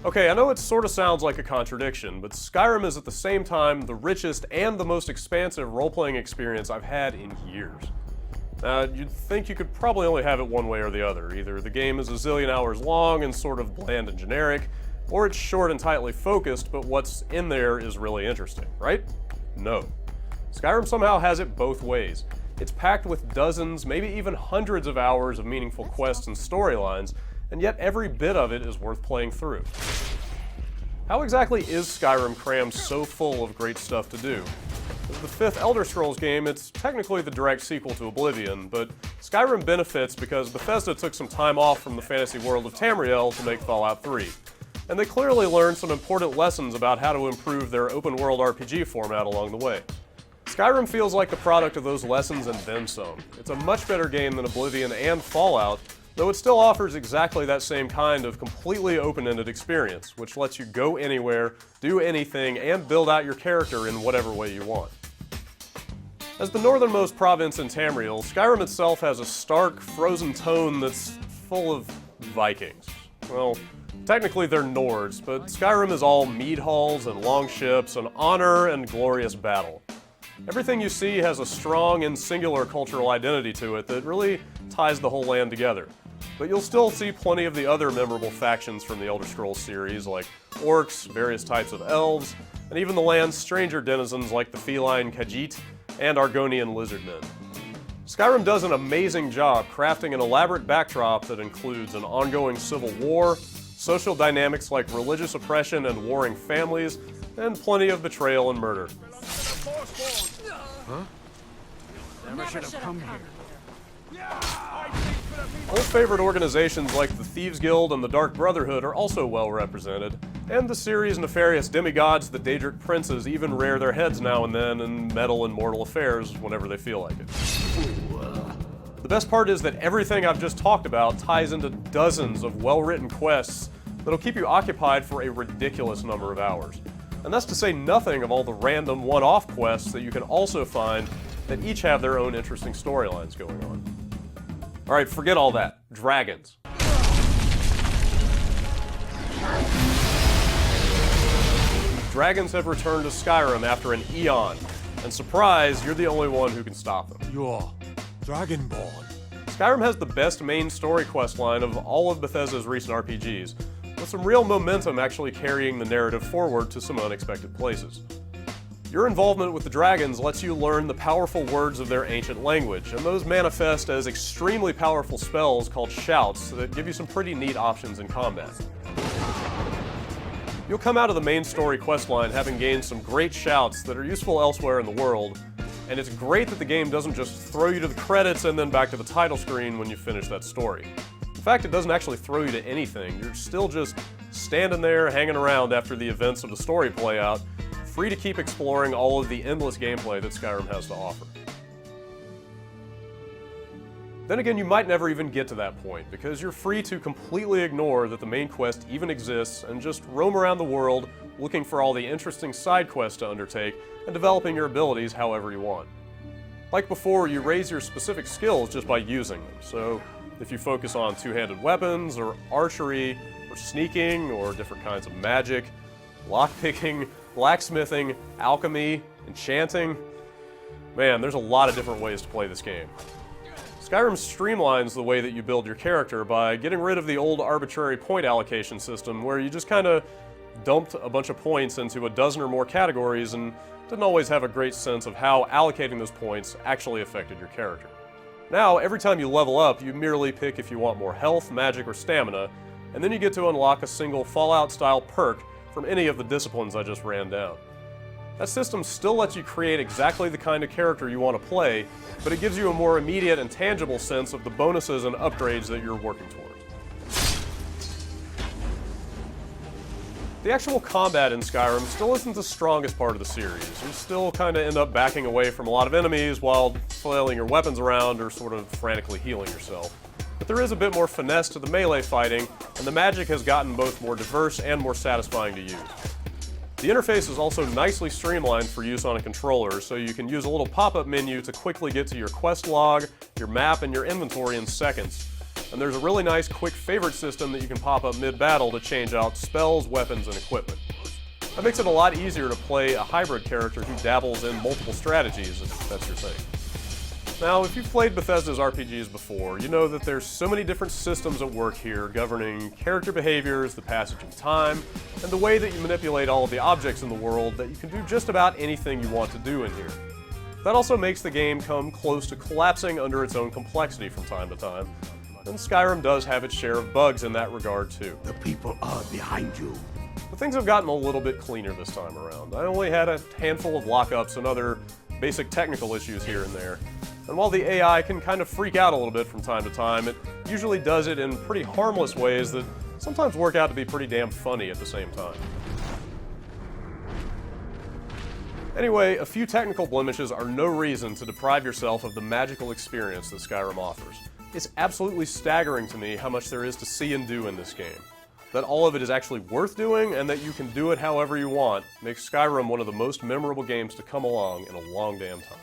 Okay, I know it sort of sounds like a contradiction, but Skyrim is at the same time the richest and the most expansive role-playing experience I've had in years. You'd think you could probably only have it one way or the other. Either the game is a zillion hours long and sort of bland and generic, or it's short and tightly focused, but what's in there is really interesting, right? No. Skyrim somehow has it both ways. It's packed with dozens, maybe even hundreds of hours of meaningful quests and storylines, and yet every bit of it is worth playing through. How exactly is Skyrim crammed so full of great stuff to do? As the fifth Elder Scrolls game, it's technically the direct sequel to Oblivion, but Skyrim benefits because Bethesda took some time off from the fantasy world of Tamriel to make Fallout 3. And they clearly learned some important lessons about how to improve their open-world RPG format along the way. Skyrim feels like the product of those lessons and then some. It's a much better game than Oblivion and Fallout, though it still offers exactly that same kind of completely open-ended experience, which lets you go anywhere, do anything, and build out your character in whatever way you want. As the northernmost province in Tamriel, Skyrim itself has a stark, frozen tone that's full of Vikings. Well, technically they're Nords, but Skyrim is all mead halls and long ships and honor and glorious battle. Everything you see has a strong and singular cultural identity to it that really ties the whole land together. But you'll still see plenty of the other memorable factions from the Elder Scrolls series, like orcs, various types of elves, and even the land's stranger denizens like the feline Khajiit and Argonian lizardmen. Skyrim does an amazing job crafting an elaborate backdrop that includes an ongoing civil war, social dynamics like religious oppression and warring families, and plenty of betrayal and murder. Huh? Never should have come here. Old favorite organizations like the Thieves Guild and the Dark Brotherhood are also well represented, and the series' nefarious demigods, the Daedric Princes, even rear their heads now and then and meddle in mortal affairs whenever they feel like it. The best part is that everything I've just talked about ties into dozens of well-written quests that'll keep you occupied for a ridiculous number of hours. And that's to say nothing of all the random one-off quests that you can also find that each have their own interesting storylines going on. Alright, forget all that. Dragons. Dragons have returned to Skyrim after an eon, and surprise, you're the only one who can stop them. You're Dragonborn. Skyrim has the best main story quest line of all of Bethesda's recent RPGs, with some real momentum actually carrying the narrative forward to some unexpected places. Your involvement with the dragons lets you learn the powerful words of their ancient language, and those manifest as extremely powerful spells called shouts that give you some pretty neat options in combat. You'll come out of the main story questline having gained some great shouts that are useful elsewhere in the world, and it's great that the game doesn't just throw you to the credits and then back to the title screen when you finish that story. In fact, it doesn't actually throw you to anything. You're still just standing there hanging around after the events of the story play out, free to keep exploring all of the endless gameplay that Skyrim has to offer. Then again, you might never even get to that point, because you're free to completely ignore that the main quest even exists and just roam around the world looking for all the interesting side quests to undertake and developing your abilities however you want. Like before, you raise your specific skills just by using them, so if you focus on two-handed weapons, or archery, or sneaking, or different kinds of magic, lockpicking, blacksmithing, alchemy, enchanting, man, there's a lot of different ways to play this game. Skyrim streamlines the way that you build your character by getting rid of the old arbitrary point allocation system where you just kind of dumped a bunch of points into a dozen or more categories and didn't always have a great sense of how allocating those points actually affected your character. Now, every time you level up, you merely pick if you want more health, magic, or stamina, and then you get to unlock a single Fallout-style perk from any of the disciplines I just ran down. That system still lets you create exactly the kind of character you want to play, but it gives you a more immediate and tangible sense of the bonuses and upgrades that you're working towards. The actual combat in Skyrim still isn't the strongest part of the series. You still kind of end up backing away from a lot of enemies while flailing your weapons around or sort of frantically healing yourself. But there is a bit more finesse to the melee fighting, and the magic has gotten both more diverse and more satisfying to use. The interface is also nicely streamlined for use on a controller, so you can use a little pop-up menu to quickly get to your quest log, your map, and your inventory in seconds. and there's a really nice quick favorite system that you can pop up mid-battle to change out spells, weapons, and equipment. That makes it a lot easier to play a hybrid character who dabbles in multiple strategies, if that's your thing. Now, if you've played Bethesda's RPGs before, you know that there's so many different systems at work here governing character behaviors, the passage of time, and the way that you manipulate all of the objects in the world that you can do just about anything you want to do in here. That also makes the game come close to collapsing under its own complexity from time to time, and Skyrim does have its share of bugs in that regard too. The people are behind you. But things have gotten a little bit cleaner this time around. I only had a handful of lockups and other basic technical issues here and there. And while the AI can kind of freak out a little bit from time to time, it usually does it in pretty harmless ways that sometimes work out to be pretty damn funny at the same time. Anyway, a few technical blemishes are no reason to deprive yourself of the magical experience that Skyrim offers. It's absolutely staggering to me how much there is to see and do in this game. That all of it is actually worth doing, and that you can do it however you want, makes Skyrim one of the most memorable games to come along in a long damn time.